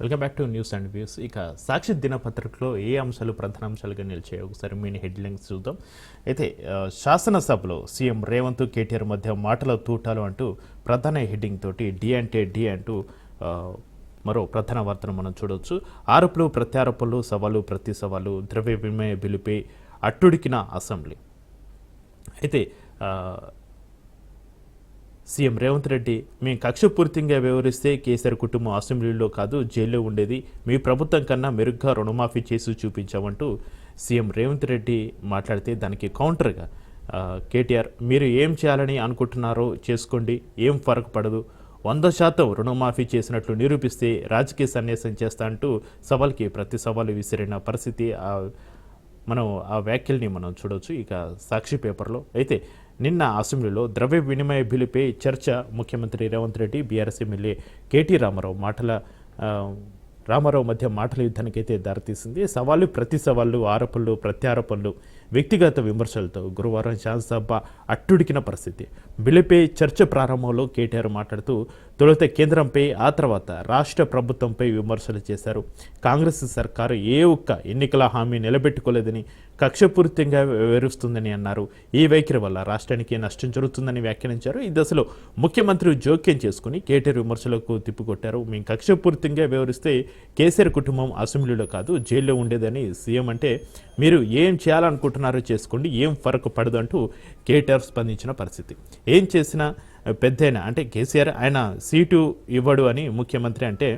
Welcome back to news and views. ఇక సాక్షి దినపత్రికలో ఏ అంశాలు ప్రధాన అంశాలుగా నిలిచాయి ఒకసారి మెయిన్ హెడ్లైన్స్ చూద్దాం. అయితే శాసనసభలో సీఎం రేవంత్ కేటీఆర్ మధ్య మాటల తూటాలు అంటూ ప్రధాన హెడ్డింగ్ తోటి డి అంటే డి అంటూ మరో ప్రధాన వార్తను మనం చూడవచ్చు. ఆరోపణలు ప్రత్యారోపణలు, సవాలు ప్రతి సవాలు, ద్రవ్య వినిమయ బిల్లుపై అట్టుడికిన అసెంబ్లీ. అయితే సీఎం రేవంత్ రెడ్డి, మేము కక్షపూరితంగా వ్యవహరిస్తే కేసీఆర్ కుటుంబం అసెంబ్లీలో కాదు జైల్లో ఉండేది, మీ ప్రభుత్వం కన్నా మెరుగ్గా రుణమాఫీ చేసి చూపించామంటూ సీఎం రేవంత్ రెడ్డి మాట్లాడితే దానికి కౌంటర్గా కేటీఆర్, మీరు ఏం చేయాలని అనుకుంటున్నారో చేసుకోండి, ఏం ఫరక్ పడదు, 100% రుణమాఫీ చేసినట్లు నిరూపిస్తే రాజకీయ సన్యాసం చేస్తా అంటూ సవాల్కి ప్రతి సవాలు విసిరిన పరిస్థితి. మనం ఆ వ్యాఖ్యల్ని మనం చూడవచ్చు ఇక సాక్షి పేపర్లో. అయితే నిన్న అసెంబ్లీలో ద్రవ్య వినిమయ బిల్లుపై చర్చ. ముఖ్యమంత్రి రేవంత్ రెడ్డి, బీఆర్ఎస్ ఎమ్మెల్యే కేటీ రామారావు మధ్య మాటల యుద్ధానికైతే దారితీసింది. సవాళ్ళు ప్రతి సవాళ్ళు, ఆరోపణలు ప్రత్యారోపణలు, వ్యక్తిగత విమర్శలతో గురువారం శాసనసభ అట్టుడికిన పరిస్థితి. బిల్లుపై చర్చ ప్రారంభంలో కేటీఆర్ మాట్లాడుతూ తొలుత కేంద్రంపై, ఆ తర్వాత రాష్ట్ర ప్రభుత్వంపై విమర్శలు చేశారు. కాంగ్రెస్ సర్కారు ఏ ఒక్క ఎన్నికల హామీ నిలబెట్టుకోలేదని, కక్షపూరితంగా వివరిస్తుందని అన్నారు. ఈ వైఖరి వల్ల రాష్ట్రానికి నష్టం జరుగుతుందని వ్యాఖ్యానించారు. ఈ దశలో ముఖ్యమంత్రి జోక్యం చేసుకుని కేటీఆర్ విమర్శలకు తిప్పికొట్టారు. మేము కక్షపూరితంగా వ్యవహరిస్తే కేసీఆర్ కుటుంబం అసెంబ్లీలో కాదు జైల్లో ఉండేదని సీఎం అంటే, మీరు ఏం చేయాలనుకుంటున్నారో చేసుకోండి, ఏం ఫరక్ పడదు అంటూ కేటీఆర్ స్పందించిన పరిస్థితి. ఏం చేసినా పెద్దయినా అంటే కేసీఆర్ ఆయన సీటు ఇవ్వడు అని ముఖ్యమంత్రి అంటే,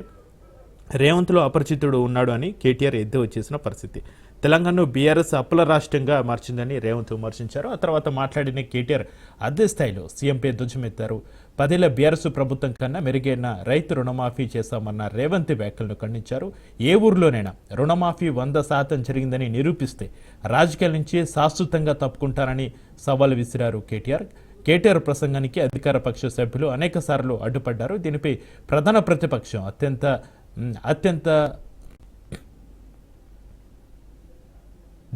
రేవంత్లో అపరిచితుడు ఉన్నాడు అని కేటీఆర్ ఎద్దు వచ్చేసిన పరిస్థితి. తెలంగాణను బీఆర్ఎస్ అప్పుల రాష్ట్రంగా మార్చిందని రేవంత్ విమర్శించారు. ఆ తర్వాత మాట్లాడిన కేటీఆర్ అదే స్థాయిలో సీఎంపై ధ్వజమెత్తారు. 10 ఏళ్ల బీఆర్ఎస్ ప్రభుత్వం కన్నా మెరుగైన రైతు రుణమాఫీ చేస్తామన్న రేవంత్ వ్యాఖ్యలను ఖండించారు. ఏ ఊర్లోనైనా రుణమాఫీ 100% జరిగిందని నిరూపిస్తే రాజకీయాల నుంచి శాశ్వతంగా తప్పుకుంటారని సవాల్ విసిరారు కేటీఆర్. కేటీఆర్ ప్రసంగానికి అధికార పక్ష సభ్యులు అనేక సార్లు అడ్డుపడ్డారు. దీనిపై ప్రధాన ప్రతిపక్షం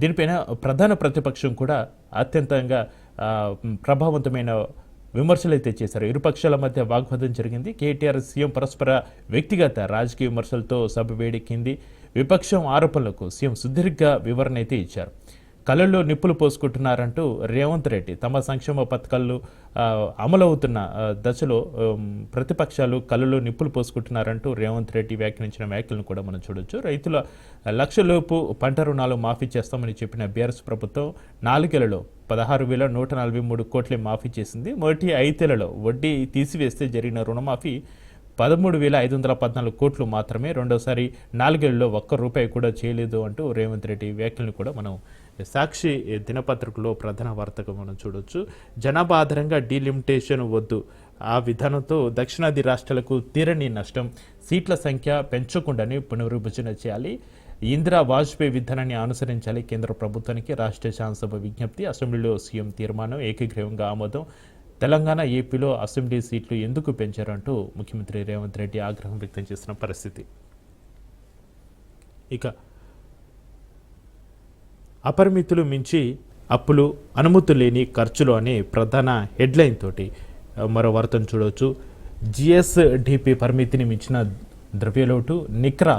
దీనిపైన ప్రధాన ప్రతిపక్షం కూడా అత్యంతంగా ప్రభావవంతమైన విమర్శలు అయితే చేశారు. ఇరుపక్షాల మధ్య వాగ్వాదం జరిగింది. కేటీఆర్, సీఎం పరస్పర వ్యక్తిగత రాజకీయ విమర్శలతో సభ వేడెక్కింది. విపక్షం ఆరోపణలకు సీఎం సుదీర్ఘ వివరణ అయితే ఇచ్చారు. కళ్ళల్లో నిప్పులు పోసుకుంటున్నారంటూ రేవంత్ రెడ్డి, తమ సంక్షేమ పథకాలు అమలవుతున్న దశలో ప్రతిపక్షాలు కళ్ళలో నిప్పులు పోసుకుంటున్నారంటూ రేవంత్ రెడ్డి వ్యాఖ్యానించిన వ్యాఖ్యలను కూడా మనం చూడొచ్చు. రైతుల 1 లక్షలోపు పంట రుణాలు మాఫీ చేస్తామని చెప్పిన బీఆర్ఎస్ ప్రభుత్వం 4 ఏళ్లలో 16,143 కోట్లే మాఫీ చేసింది. మొదటి 5 ఏళ్లలో వడ్డీ తీసివేస్తే జరిగిన రుణమాఫీ 13,514 కోట్లు మాత్రమే. రెండోసారి 4 ఏళ్లలో ₹1 కూడా చేయలేదు అంటూ రేవంత్ రెడ్డి వ్యాఖ్యలను కూడా మనం సాక్షి దినపత్రికలో ప్రధాన వార్తగా మనం చూడొచ్చు. జనాభా ఆధారంగా డీలిమిటేషన్ వద్దు, ఆ విధానంతో దక్షిణాది రాష్ట్రాలకు తీరని నష్టం, సీట్ల సంఖ్య పెంచకుండానే పునర్విభజన చేయాలి, ఇందిరా వాజ్పేయి విధానాన్ని అనుసరించాలి కేంద్ర ప్రభుత్వానికి రాష్ట్ర శాసనసభ విజ్ఞప్తి. అసెంబ్లీలో సీఎం తీర్మానం ఏకగ్రీవంగా ఆమోదం. తెలంగాణ, ఏపీలో అసెంబ్లీ సీట్లు ఎందుకు పెంచారంటూ ముఖ్యమంత్రి రేవంత్ రెడ్డి ఆగ్రహం వ్యక్తం చేసిన పరిస్థితి. ఇక అపరిమితులు మించి అప్పులు, అనుమతులు లేని ఖర్చులు అనే ప్రధాన హెడ్లైన్ తోటి మరో వార్తను చూడవచ్చు. జిఎస్డిపి పరిమితిని మించిన ద్రవ్యలోటు, నిక్రా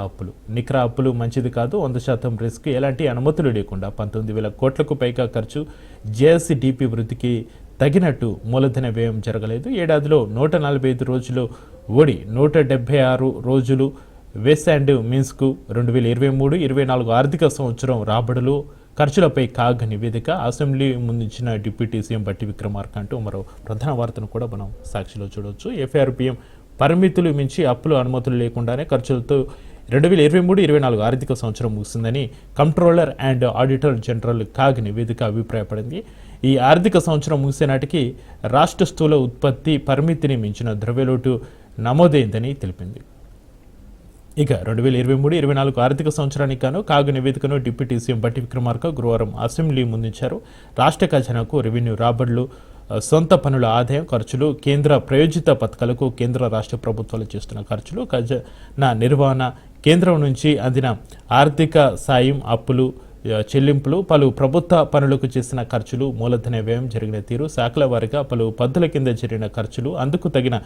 అప్పులు మంచిది కాదు, 100% రిస్క్, ఎలాంటి అనుమతులు లేకుండా 19,000 కోట్లకు పైగా ఖర్చు. జిఎస్డిపి వృద్ధికి తగినట్టు మూలధన వ్యయం జరగలేదు. ఏడాదిలో 145 రోజులు ఓడి 176 రోజులు వెస్ట్ అండ్ మీన్స్కు 2023-24 ఆర్థిక సంవత్సరం రాబడులు, ఖర్చులపై కాగ్ నివేదిక. అసెంబ్లీ ముందుంచిన డిప్యూటీ సీఎం బట్టి విక్రమార్క అంటూ మరో ప్రధాన వార్తను కూడా మనం సాక్షిలో చూడవచ్చు. ఎఫ్ఆర్పిఎం పరిమితులు మించి అప్పులు, అనుమతులు లేకుండానే ఖర్చులతో 2023-24 ఆర్థిక సంవత్సరం ముగిసిందని controller and auditor general CAG నివేదిక అభిప్రాయపడింది. ఈ ఆర్థిక సంవత్సరం ముగిసే నాటికి రాష్ట్ర స్థూల ఉత్పత్తి పరిమితిని మించిన ద్రవ్యలోటు నమోదైందని తెలిపింది. ఇక 2023-24 ఆర్థిక సంవత్సరానికి గాను కాగ్ నివేదికను డిప్యూటీ సీఎం బట్టి విక్రమార్క గురువారం అసెంబ్లీ ముందుంచారు. రాష్ట్ర ఖజానాకు రెవెన్యూ రాబడులు, సొంత పనుల ఆదాయం, ఖర్చులు, కేంద్ర ప్రయోజిత పథకాలకు కేంద్ర రాష్ట్ర ప్రభుత్వాలు చేస్తున్న ఖర్చులు, ఖజానా నిర్వహణ, కేంద్రం నుంచి అందిన ఆర్థిక సాయం, అప్పులు చెల్లింపులు, పలు ప్రభుత్వ పనులకు చేసిన ఖర్చులు, మూలధన వ్యయం జరిగిన తీరు, శాఖల వారీగా పలు పద్ధతుల కింద జరిగిన ఖర్చులు, అందుకు తగిన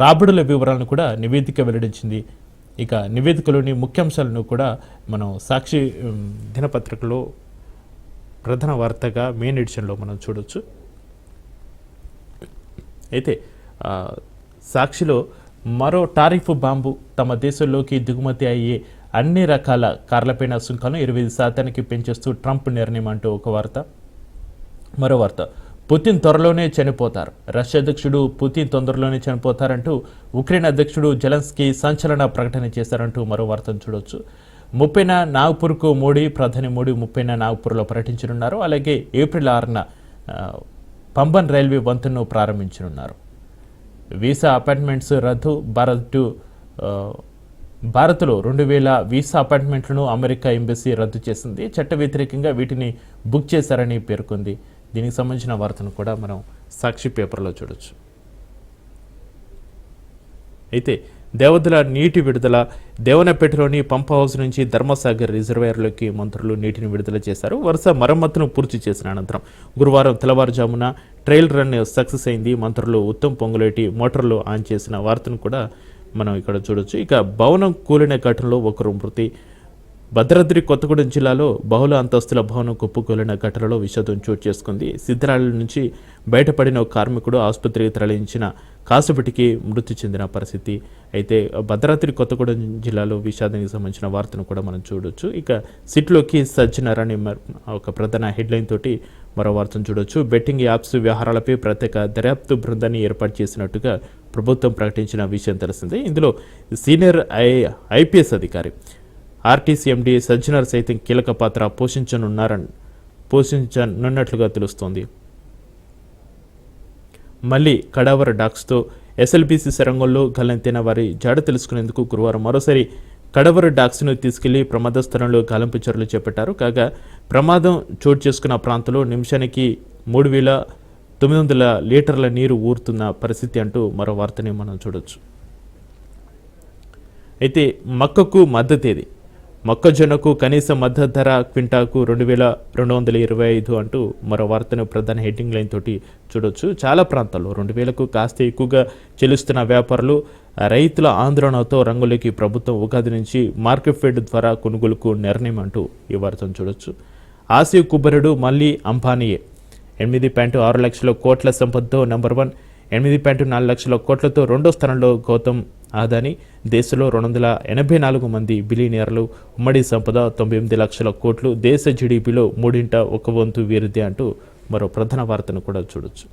రాబడుల వివరాలను కూడా నివేదిక వెల్లడించింది. ఇక నివేదికలోని ముఖ్యాంశాలను కూడా మనం సాక్షి దినపత్రికలో ప్రధాన వార్తగా మెయిన్ ఎడిషన్లో మనం చూడొచ్చు. అయితే సాక్షిలో మరో టారిఫ్ బాంబు, తమ దేశంలోకి దిగుమతి అయ్యే అన్ని రకాల కార్లపైన సుంకాలను 25% పెంచేస్తూ ట్రంప్ నిర్ణయం అంటూ ఒక వార్త. మరో వార్త, పుతిన్ త్వరలోనే చనిపోతారు, రష్యా అధ్యక్షుడు పుతిన్ తొందరలోనే చనిపోతారంటూ ఉక్రెయిన్ అధ్యక్షుడు జెలెన్స్కీ సంచలన ప్రకటన చేశారంటూ మరో వార్తను చూడొచ్చు. 30న నాగ్పూర్కు ప్రధాని మోడీ 30న నాగ్పూర్లో పర్యటించనున్నారు. అలాగే ఏప్రిల్ 6న పంబన్ రైల్వే వంతెనను ప్రారంభించనున్నారు. వీసా అపాయింట్మెంట్స్ రద్దు, భారత్లో 2000 వీసా అపాయింట్మెంట్లను అమెరికా ఎంబసీ రద్దు చేసింది. చట్ట వ్యతిరేకంగా వీటిని బుక్ చేశారని పేర్కొంది. దీనికి సంబంధించిన వార్తను కూడా మనం సాక్షి పేపర్లో చూడొచ్చు. అయితే దేవదుల నీటి విడుదల, దేవనపేటలోని పంప్ హౌస్ నుంచి ధర్మసాగర్ రిజర్వాయర్లోకి మంత్రులు నీటిని విడుదల చేశారు. వరుస మరమ్మతును పూర్తి చేసిన అనంతరం గురువారం తెల్లవారుజామున ట్రయల్ రన్ సక్సెస్ అయింది. మంత్రులు ఉత్తమ్ పొంగులేటి మోటార్లు ఆన్ చేసిన వార్తను కూడా మనం ఇక్కడ చూడొచ్చు. ఇక భవనం కూలిన ఘటనలో ఒకరు మృతి. భద్రాద్రి కొత్తగూడెం జిల్లాలో బహుళ అంతస్తుల భవనం కుప్పకూలిన ఘటనలో విషాదం చోటు చేసుకుంది. సిద్ధరాల నుంచి బయటపడిన ఒక కార్మికుడు ఆసుపత్రికి తరలించిన కాసేపటికి మృతి చెందిన పరిస్థితి. అయితే భద్రాద్రి కొత్తగూడెం జిల్లాలో విషాదానికి సంబంధించిన వార్తను కూడా మనం చూడొచ్చు. ఇక సిట్లోకి సజ్జనారని ఒక ప్రధాన హెడ్లైన్ తోటి మరో వార్తను చూడొచ్చు. బెట్టింగ్ యాప్స్ వ్యవహారాలపై ప్రత్యేక దర్యాప్తు బృందాన్ని ఏర్పాటు చేసినట్టుగా ప్రభుత్వం ప్రకటించిన విషయం తెలిసిందే. ఇందులో సీనియర్ ఐపీఎస్ అధికారి ఆర్టీసీ ఎండీ సజ్జనార్ సైతం కీలక పాత్ర పోషించనున్నట్లుగా తెలుస్తోంది. మళ్ళీ కడావర్ డాక్స్తో ఎస్ఎల్బీసీ సొరంగంలో గల్లంతైన వారి జాడ తెలుసుకునేందుకు గురువారం మరోసారి కడవర్ డాక్స్ను తీసుకెళ్లి ప్రమాద స్థలంలో గాలింపు చర్యలు చేపట్టారు. కాగా ప్రమాదం చోటు చేసుకున్న ప్రాంతంలో నిమిషానికి 3900 లీటర్ల నీరు ఊరుతున్న పరిస్థితి అంటూ మరో వార్తని మనం చూడొచ్చు. అయితే మక్కకు మద్దతేది, మొక్కజొన్నకు కనీస మద్దతు ధర క్వింటాకు 2225 అంటూ మరో వార్తను ప్రధాన హెడ్డింగ్ లైన్ తోటి చూడొచ్చు. చాలా ప్రాంతాల్లో 2000కు కాస్త ఎక్కువగా చెల్లిస్తున్న వ్యాపారులు, రైతుల ఆందోళనతో రంగులోకి ప్రభుత్వం ఉగాది నుంచి మార్కెట్ ఫెడ్ ద్వారా కొనుగోలుకు నిర్ణయం అంటూ ఈ వార్తను చూడొచ్చు. ఆసియా కుబ్బరుడు మళ్ళీ అంబానీయే. 8.6 లక్షల కోట్ల సంపదతో నెంబర్ 1, 8.4 లక్షల కోట్లతో రెండో స్థానంలో గౌతమ్ అదానీ. దేశంలో 284 మంది బిలియనీర్లు, ఉమ్మడి సంపద 98 లక్షల కోట్లు, దేశ జీడీపీలో 1/3 వీరిదే అంటూ మరో ప్రధాన వార్తను కూడా చూడొచ్చు.